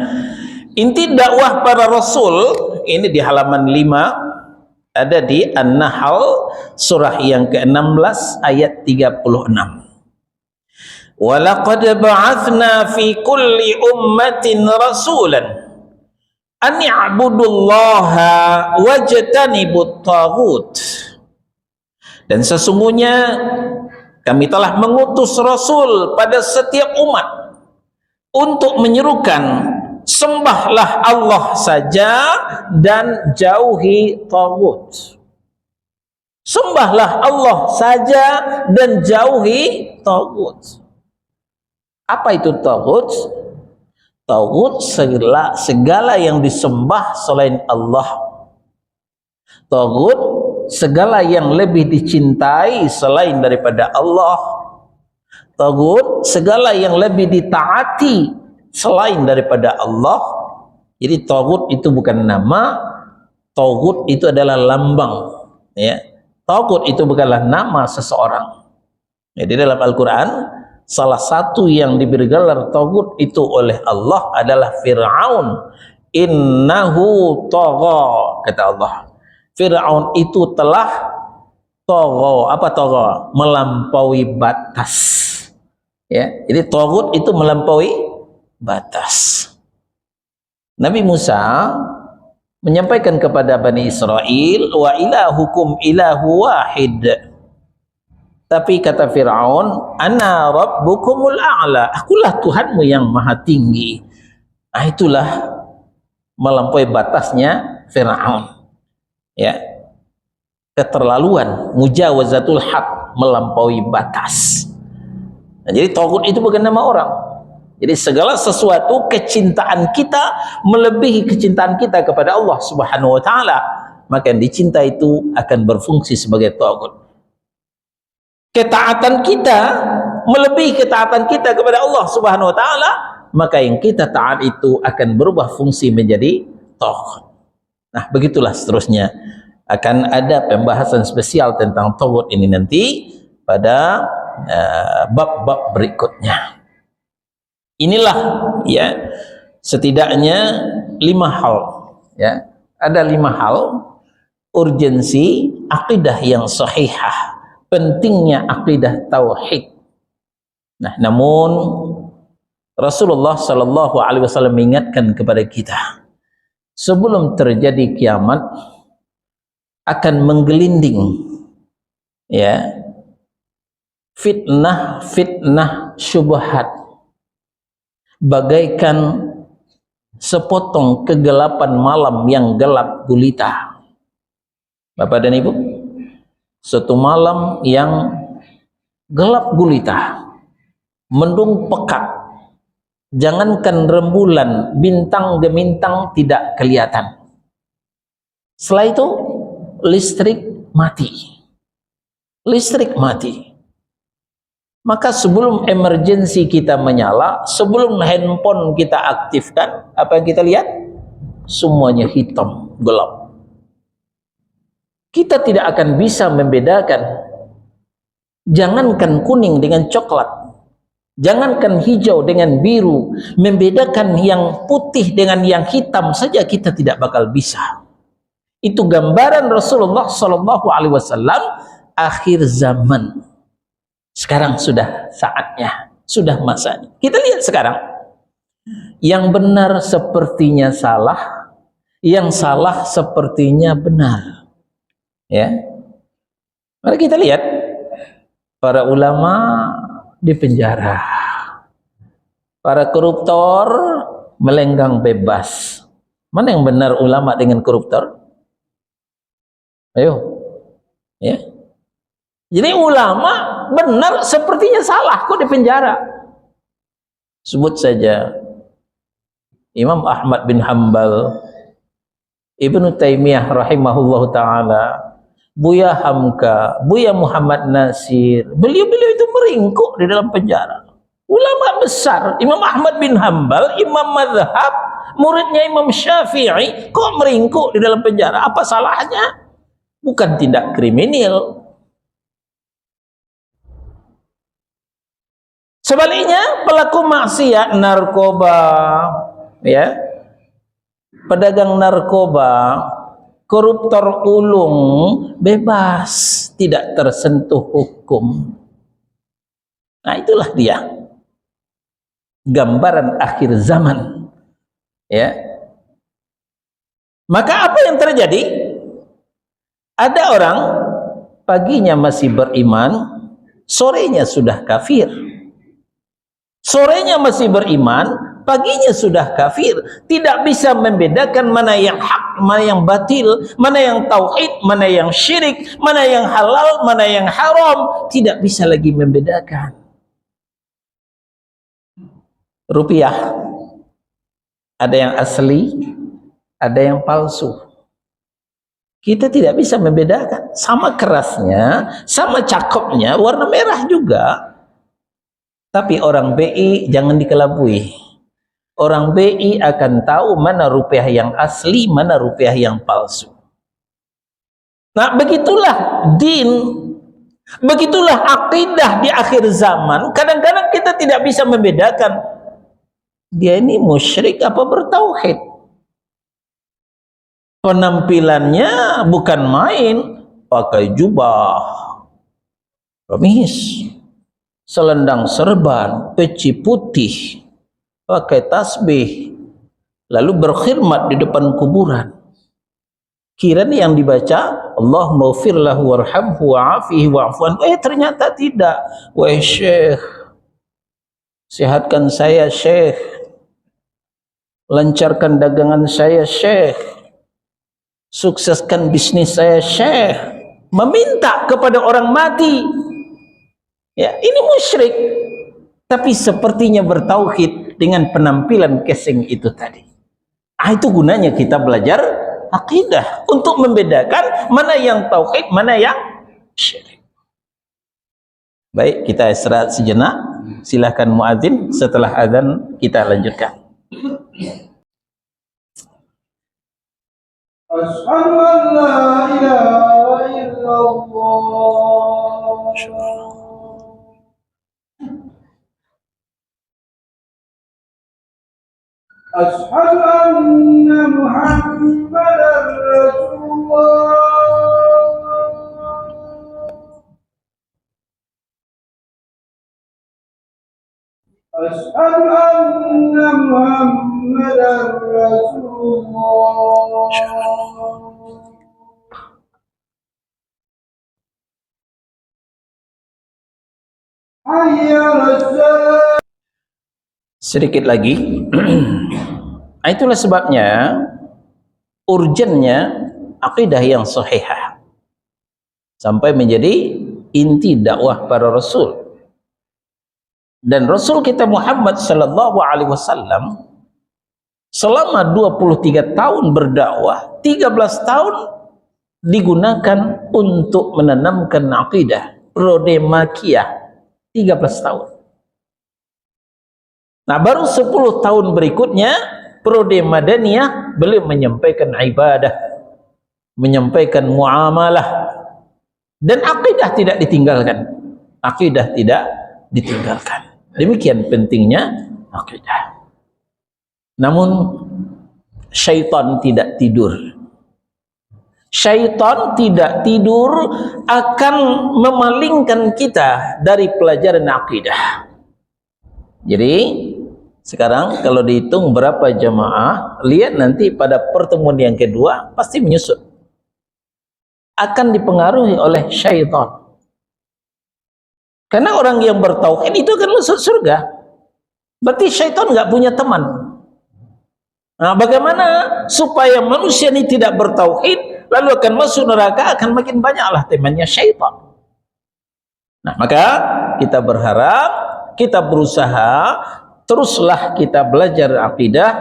A: inti dakwah para rasul ini di halaman 5, ada di An-Nahl surah yang ke-16 ayat 36. Walaqad ba'athna fi kulli ummatin rasulan an ya'budullaha wajtanibut taghut. Dan sesungguhnya kami telah mengutus rasul pada setiap umat untuk menyerukan sembahlah Allah saja dan jauhi taghut. Sembahlah Allah saja dan jauhi taghut. Apa itu taghut? Taghut segala yang disembah selain Allah. Taghut segala yang lebih dicintai selain daripada Allah. Taghut segala yang lebih ditaati selain daripada Allah. Jadi taghut itu bukan nama, taghut itu adalah lambang, ya. Taghut itu bukanlah nama seseorang. Jadi dalam Al-Quran, salah satu yang diberi gelar taghut itu oleh Allah adalah Fir'aun. Innahu tagha, kata Allah. Fir'aun itu telah tagha. Apa tagha? Melampaui batas. Ya, jadi taghut itu melampaui batas. Nabi Musa menyampaikan kepada Bani Israel, wa ilahukum ilahu wahid. Tapi kata Fir'aun, ana rabbukumul a'la, akulah Tuhanmu yang maha tinggi. Nah, itulah melampaui batasnya Fir'aun, ya, keterlaluan, mujawazatul haq, melampaui batas. Nah, jadi taghut itu bukan nama orang. Jadi segala sesuatu, kecintaan kita melebihi kecintaan kita kepada Allah Subhanahu wa taala, maka yang dicinta itu akan berfungsi sebagai taghut. Ketaatan kita melebihi ketaatan kita kepada Allah Subhanahu wa taala, maka yang kita taat itu akan berubah fungsi menjadi taghut. Nah, begitulah seterusnya. Akan ada pembahasan spesial tentang taghut ini nanti pada bab-bab berikutnya. Inilah ya setidaknya 5 hal ya. Ada 5 hal urgensi akidah yang sahihah, pentingnya akidah tauhid. Nah, namun Rasulullah sallallahu alaihi wasallam mengingatkan kepada kita, sebelum terjadi kiamat akan menggelinding ya fitnah syubhat bagaikan sepotong kegelapan malam yang gelap gulita. Bapak dan Ibu, suatu malam yang gelap gulita, mendung pekat, jangankan rembulan, bintang gemintang tidak kelihatan. Setelah itu listrik mati. Maka sebelum emergensi kita menyala, sebelum handphone kita aktifkan, apa yang kita lihat? Semuanya hitam, gelap. Kita tidak akan bisa membedakan, jangankan kuning dengan coklat, jangankan hijau dengan biru, membedakan yang putih dengan yang hitam saja kita tidak bakal bisa. Itu gambaran Rasulullah sallallahu alaihi wasallam akhir zaman. Sekarang sudah saatnya, sudah masanya. Kita lihat sekarang, yang benar sepertinya salah, yang salah sepertinya benar. Ya, mari kita lihat para ulama di penjara, para koruptor melenggang bebas. Mana yang benar, ulama dengan koruptor? Ayo, ya. Jadi ulama benar sepertinya salah, kok di penjara? Sebut saja Imam Ahmad bin Hanbal, Ibnu Taimiyah rahimahullahu taala, Buya Hamka, Buya Muhammad Nasir. Beliau-beliau itu meringkuk di dalam penjara. Ulama besar, Imam Ahmad bin Hanbal, imam mazhab, muridnya Imam Syafi'i, kok meringkuk di dalam penjara? Apa salahnya? Bukan tindak kriminal. Sebaliknya, pelaku maksiat, narkoba, ya, pedagang narkoba, koruptor ulung, bebas, tidak tersentuh hukum. Nah, itulah dia gambaran akhir zaman, ya. Maka apa yang terjadi? Ada orang paginya masih beriman, sorenya sudah kafir. Sorenya masih beriman, paginya sudah kafir. Tidak bisa membedakan mana yang hak, mana yang batil, mana yang tauhid, mana yang syirik, mana yang halal, mana yang haram. Tidak bisa lagi membedakan. Rupiah, ada yang asli, ada yang palsu. Kita tidak bisa membedakan. Sama kerasnya, sama cakepnya, warna merah juga. Tapi orang BI jangan dikelabui. Orang BI akan tahu mana rupiah yang asli, mana rupiah yang palsu. Nah, begitulah din, begitulah akidah di akhir zaman. Kadang-kadang kita tidak bisa membedakan, dia ini musyrik apa bertauhid. Penampilannya bukan main, pakai jubah, gamis, selendang serban, peci putih, pakai tasbih, lalu berkhidmat di depan kuburan. Kiranya yang dibaca, Allah maghfir lahu warhamhu wa'afihi wa'fuan. Ternyata tidak. Wahai Syekh, sehatkan saya Syekh, lancarkan dagangan saya Syekh, sukseskan bisnis saya Syekh. Meminta kepada orang mati. Ya, ini musyrik, tapi sepertinya bertauhid dengan penampilan casing itu tadi. Itu gunanya kita belajar akidah untuk membedakan mana yang tauhid, mana yang syirik. Baik, kita istirahat sejenak. Silakan muadzin, setelah azan kita lanjutkan. Asyhadu an la ilaha illallah.
B: أشهد أن محمدا رسول الله أشهد أن محمدا رسول الله حي على الصلاة.
A: Sedikit lagi. Itulah sebabnya urgennya akidah yang sahihah sampai menjadi inti dakwah para rasul. Dan Rasul kita Muhammad sallallahu alaihi wasallam selama 23 tahun berdakwah, 13 tahun digunakan untuk menanamkan akidah, prodemakiyah, 13 tahun. Nah, baru 10 tahun berikutnya prode madaniyah beliau menyampaikan ibadah, menyampaikan muamalah, dan akidah tidak ditinggalkan. Akidah tidak ditinggalkan. Demikian pentingnya akidah. Namun syaitan tidak tidur. Syaitan tidak tidur akan memalingkan kita dari pelajaran akidah. Jadi sekarang kalau dihitung berapa jamaah, lihat nanti pada pertemuan yang kedua pasti menyusut. Akan dipengaruhi oleh syaitan. Karena orang yang bertauhid itu akan masuk surga. Berarti syaitan nggak punya teman. Nah, bagaimana supaya manusia ini tidak bertauhid lalu akan masuk neraka, akan makin banyaklah temannya syaitan. Nah, maka kita berharap, kita berusaha teruslah kita belajar akidah,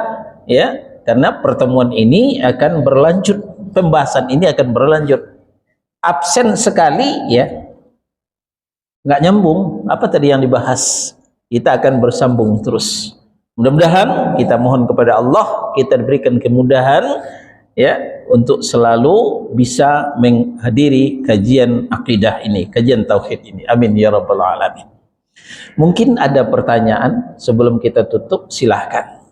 A: ya, karena pertemuan ini akan berlanjut, pembahasan ini akan berlanjut. Absen sekali, ya, nggak nyambung. Apa tadi yang dibahas? Kita akan bersambung terus. Mudah-mudahan kita mohon kepada Allah, kita diberikan kemudahan, ya, untuk selalu bisa menghadiri kajian akidah ini, kajian tauhid ini. Amin ya rabbal alamin. Mungkin ada pertanyaan sebelum kita tutup, silahkan.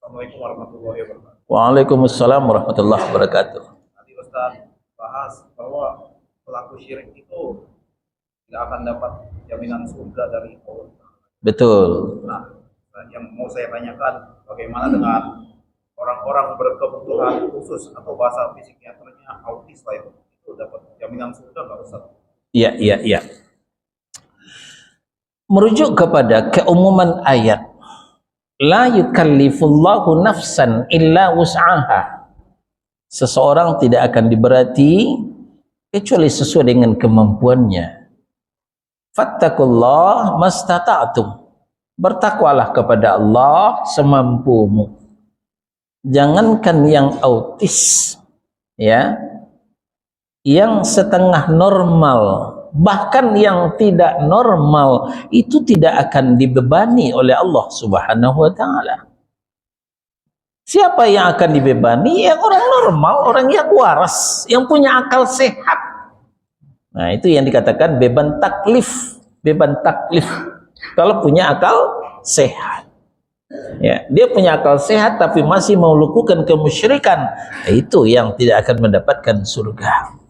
B: Assalamualaikum warahmatullahi wabarakatuh.
A: Waalaikumsalam warahmatullahi wabarakatuh.
B: Tadi Ustaz bahas bahwa pelaku syirik itu tidak akan dapat jaminan surga dari Allah.
A: Betul.
B: Nah, yang mau saya tanyakan, bagaimana dengan orang-orang berkebutuhan khusus atau bahasa psikiaternya autis lah itu dapat jaminan surga nggak Ustaz?
A: Iya, iya, iya. Merujuk kepada keumuman ayat, la yukallifullahu nafsan illa wus'aha. Seseorang tidak akan diberati kecuali sesuai dengan kemampuannya. Fattakullah mastata'tum. Bertakwalah kepada Allah semampumu. Jangankan yang autis, ya, yang setengah normal, bahkan yang tidak normal itu tidak akan dibebani oleh Allah Subhanahu wa taala. Siapa yang akan dibebani? Yang orang normal, orang yang waras, yang punya akal sehat. Nah, itu yang dikatakan beban taklif, beban taklif. Kalau punya akal sehat. Ya, dia punya akal sehat tapi masih mau lakukan kemusyrikan, itu yang tidak akan mendapatkan surga.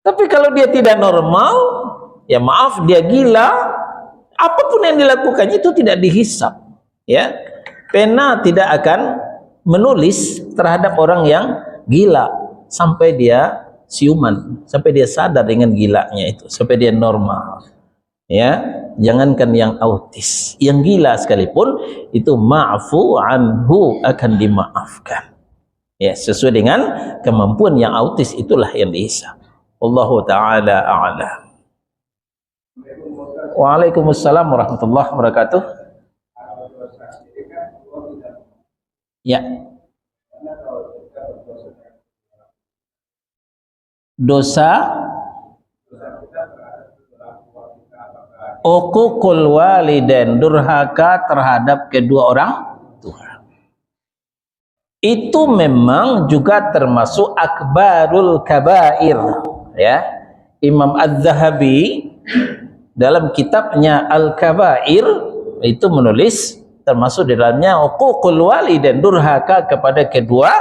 A: Tapi kalau dia tidak normal, ya maaf, dia gila, apapun yang dilakukannya itu tidak dihisap, ya. Pena tidak akan menulis terhadap orang yang gila sampai dia siuman, sampai dia sadar dengan gilanya itu, sampai dia normal, ya. Jangankan yang autis, yang gila sekalipun itu ma'fu anhu, akan dimaafkan, ya, sesuai dengan kemampuan. Yang autis itulah yang dihisap. Allahu ta'ala a'lam. Waalaikumsalam warahmatullahi wabarakatuh. Ya. Dosa uququl walidain, durhaka terhadap kedua orang tua. Itu memang juga termasuk akbarul kabair, ya. Imam Az-Zahabi dalam kitabnya Al-Kabair itu menulis termasuk di dalamnya uququl walidain, durhaka kepada kedua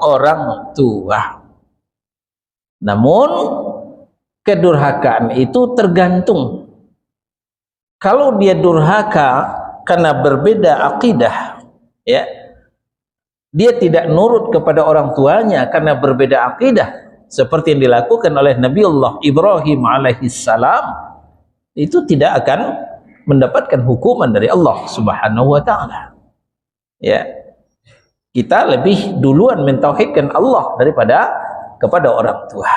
A: orang tua. Namun kedurhakaan itu tergantung. Kalau dia durhaka karena berbeda akidah, ya, dia tidak nurut kepada orang tuanya karena berbeda akidah, seperti yang dilakukan oleh Nabiullah Ibrahim alaihissalam, itu tidak akan mendapatkan hukuman dari Allah Subhanahu wa taala. Ya. Kita lebih duluan mentauhidkan Allah daripada kepada orang tua.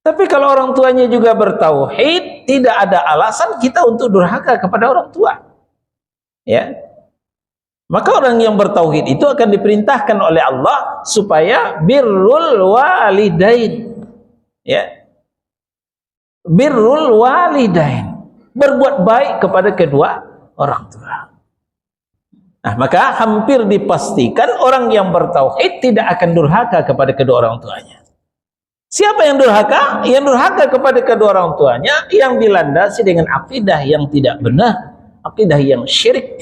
A: Tapi kalau orang tuanya juga bertauhid, tidak ada alasan kita untuk durhaka kepada orang tua. Ya. Maka orang yang bertauhid itu akan diperintahkan oleh Allah supaya birrul walidain. Ya. Birrul walidain, berbuat baik kepada kedua orang tua. Nah, maka hampir dipastikan orang yang bertauhid tidak akan durhaka kepada kedua orang tuanya. Siapa yang durhaka? Yang durhaka kepada kedua orang tuanya yang dilandasi dengan akidah yang tidak benar, akidah yang syirik.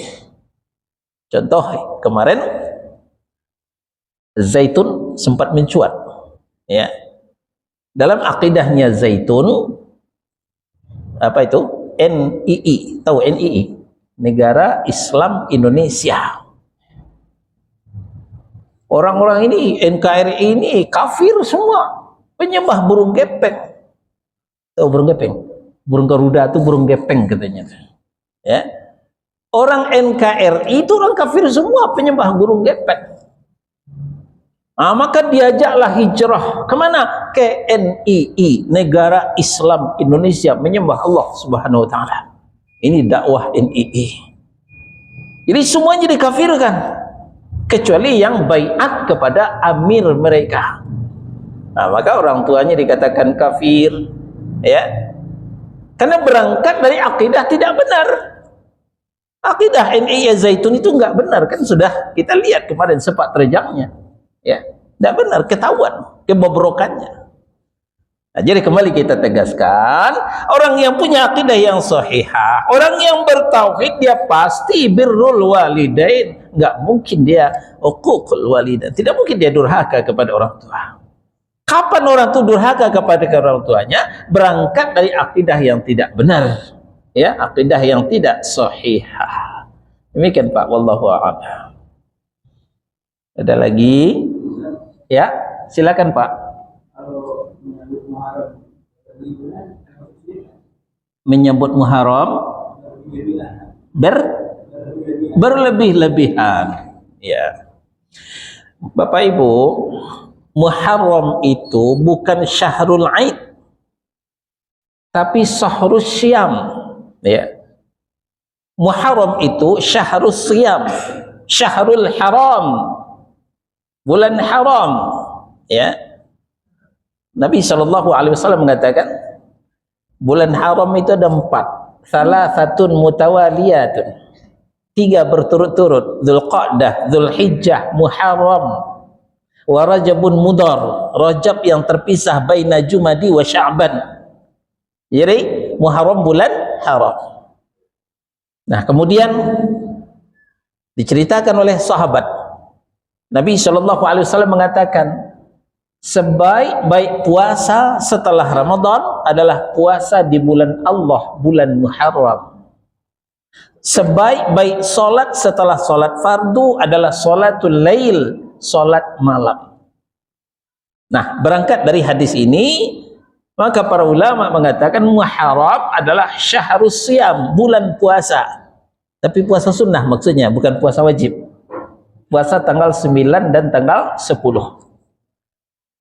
A: Contoh, kemarin Zaitun sempat mencuat, ya. Dalam akidahnya Zaitun, apa itu? NII, tahu NII? Negara Islam Indonesia. Orang-orang ini, NKRI ini kafir semua, penyembah burung gepeng. Tahu burung gepeng? Burung garuda itu burung gepeng katanya. Ya. Orang NKRI itu orang kafir semua, penyembah burung gepeng. Nah, maka diajaklah hijrah kemana? Ke NII, Negara Islam Indonesia, menyembah Allah Subhanahu wa taala. Ini dakwah NII. Jadi semuanya dikafirkan kecuali yang baiat kepada amir mereka. Nah, maka orang tuanya dikatakan kafir, ya. Karena berangkat dari akidah tidak benar. Akidah NII Zaitun itu enggak benar, kan sudah kita lihat kemarin sepak terjangnya. Ya, tidak benar, ketahuan kebobrokannya. Nah, jadi kembali kita tegaskan, orang yang punya akidah yang sahihah, orang yang bertauhid, dia pasti birrul walidain. Enggak mungkin dia uququl walidain, tidak mungkin dia durhaka kepada orang tua. Kapan orang itu durhaka kepada orang tuanya? Berangkat dari akidah yang tidak benar, ya, akidah yang tidak sahihah. Demikian Pak, wallahu a'lam. Ada lagi? Ya, silakan Pak. Menyebut Muharram berlebih-lebihan. Ya. Bapak Ibu, Muharram itu bukan Syahrul Aid, tapi Syahrul Syam. Ya. Muharram itu Syahrul Syam, Syahrul Haram, bulan haram. Ya. Nabi SAW mengatakan bulan haram itu ada 4, salasatun mutawaliyatun, 3 berturut-turut, Dzulqa'dah, Dzulhijjah, Muharram, wa Rajabun Mudhar, Rajab yang terpisah baina Jumadi wa Sya'ban. Jadi Muharram bulan haram. Nah, kemudian diceritakan oleh sahabat, Nabi SAW mengatakan sebaik-baik puasa setelah Ramadan adalah puasa di bulan Allah, bulan Muharram. Sebaik-baik solat setelah solat fardu adalah solatul lail, solat malam. Nah, berangkat dari hadis ini, maka para ulama mengatakan Muharram adalah syahrus siyam, bulan puasa. Tapi puasa sunnah maksudnya, bukan puasa wajib. Puasa tanggal 9 dan tanggal 10.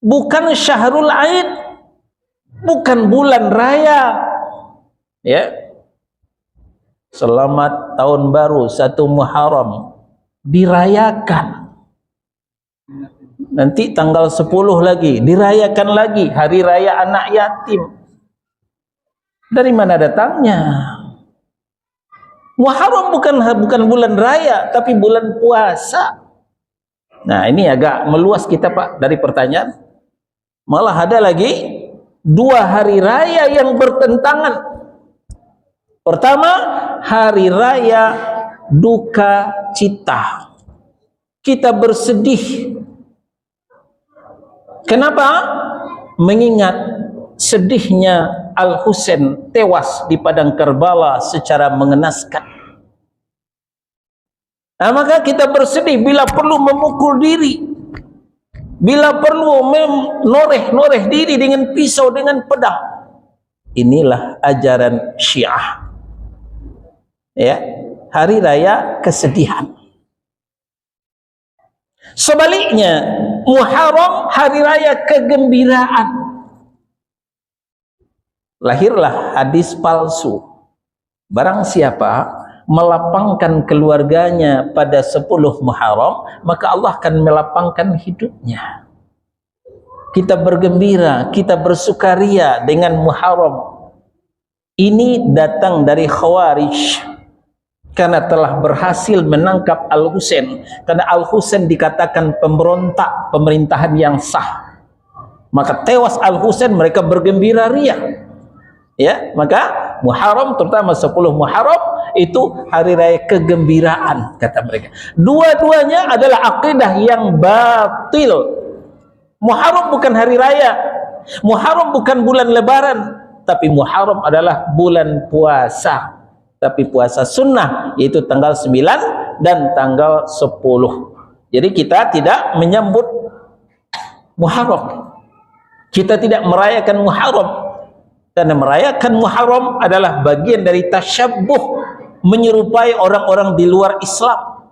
A: Bukan Syahrul Aid, bukan bulan raya. Ya. Selamat tahun baru 1 Muharram dirayakan. Nanti tanggal 10 lagi dirayakan lagi hari raya anak yatim. Dari mana datangnya? Muharram bukan bulan raya, tapi bulan puasa. Nah, ini agak meluas kita Pak dari pertanyaan. Malah ada lagi 2 hari raya yang bertentangan. Pertama, hari raya duka cita. Kita bersedih. Kenapa? Mengingat sedihnya Al-Husain tewas di padang Karbala secara mengenaskan. Nah, maka kita bersedih bila perlu memukul diri, bila perlu noreh diri dengan pisau, dengan pedang. Inilah ajaran Syiah. Ya, hari raya kesedihan. Sebaliknya, Muharram hari raya kegembiraan. Lahirlah hadis palsu. Barang siapa melapangkan keluarganya pada 10 Muharram, maka Allah akan melapangkan hidupnya. Kita bergembira, kita bersukaria dengan Muharram. Ini datang dari Khawarij, karena telah berhasil menangkap Al-Husain. Karena Al-Husain dikatakan pemberontak pemerintahan yang sah, maka tewas Al-Husain, mereka bergembira ria. Ya, maka Muharram, terutama 10 Muharram itu hari raya kegembiraan, kata mereka. Dua-duanya adalah akidah yang batil. Muharram bukan hari raya, Muharram bukan bulan lebaran, tapi Muharram adalah bulan puasa, tapi puasa sunnah, yaitu tanggal 9 dan tanggal 10. Jadi kita tidak menyambut Muharram, kita tidak merayakan Muharram. Karena merayakan Muharram adalah bagian dari tasyabbuh, menyerupai orang-orang di luar Islam.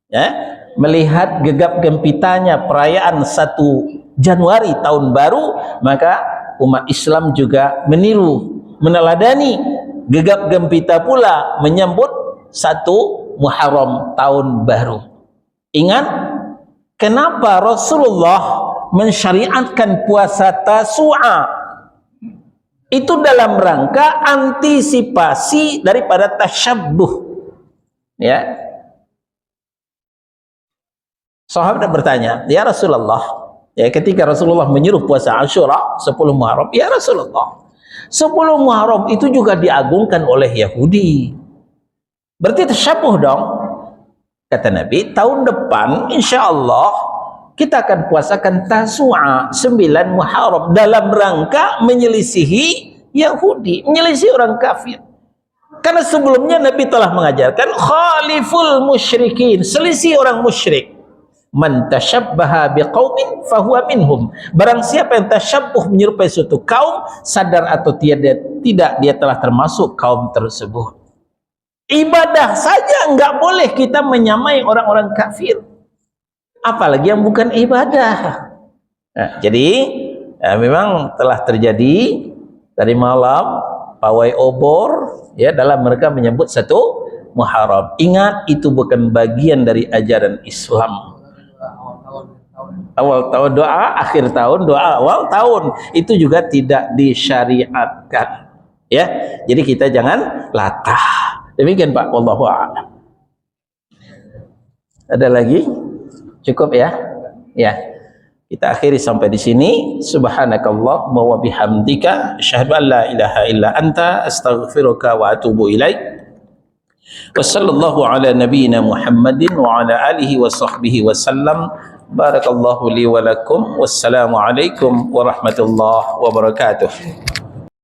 A: Ya, melihat gegap gempitanya perayaan 1 Januari tahun baru, maka umat Islam juga meniru, meneladani, gegap gempita pula menyambut 1 Muharram tahun baru. Ingat, kenapa Rasulullah mensyariatkan puasa Tasu'a? Itu dalam rangka antisipasi daripada tasyabbuh. Ya. Sahabat bertanya, "Ya Rasulullah," ya, ketika Rasulullah menyuruh puasa Asyura 10 Muharram, "Ya Rasulullah, 10 Muharram itu juga diagungkan oleh Yahudi. Berarti tasyabbuh dong." Kata Nabi, "Tahun depan insyaallah kita akan puasakan Tasu'a 9 Muharram dalam rangka menyelisihi Yahudi, menyelisihi orang kafir." Karena sebelumnya Nabi telah mengajarkan khaliful musyrikin, selisih orang musyrik. Man tashabbaha biqaumin fahuwa minhum. Barang siapa yang tasyabbuh menyerupai suatu kaum, sadar atau tidak dia telah termasuk kaum tersebut. Ibadah saja enggak boleh kita menyamai orang-orang kafir, apalagi yang bukan ibadah. Nah, jadi memang telah terjadi dari malam pawai obor, ya, dalam mereka menyebut 1 Muharram. Ingat, itu bukan bagian dari ajaran Islam. Awal tahun doa, akhir tahun doa, awal tahun itu juga tidak disyariatkan. Ya, jadi kita jangan latah. Demikian Pak, wallahu a'lam. Ada lagi? Cukup ya? Ya. Kita akhiri sampai di sini. Subhanakallahumma wa bihamdika asyhadu an la ilaha illa anta astaghfiruka wa atubu ilaik. Wassallallahu ala nabiyyina Muhammadin wa ala alihi wa sahbihi wasallam. Barakallahu li wa lakum. Wassalamu alaikum warahmatullahi wabarakatuh.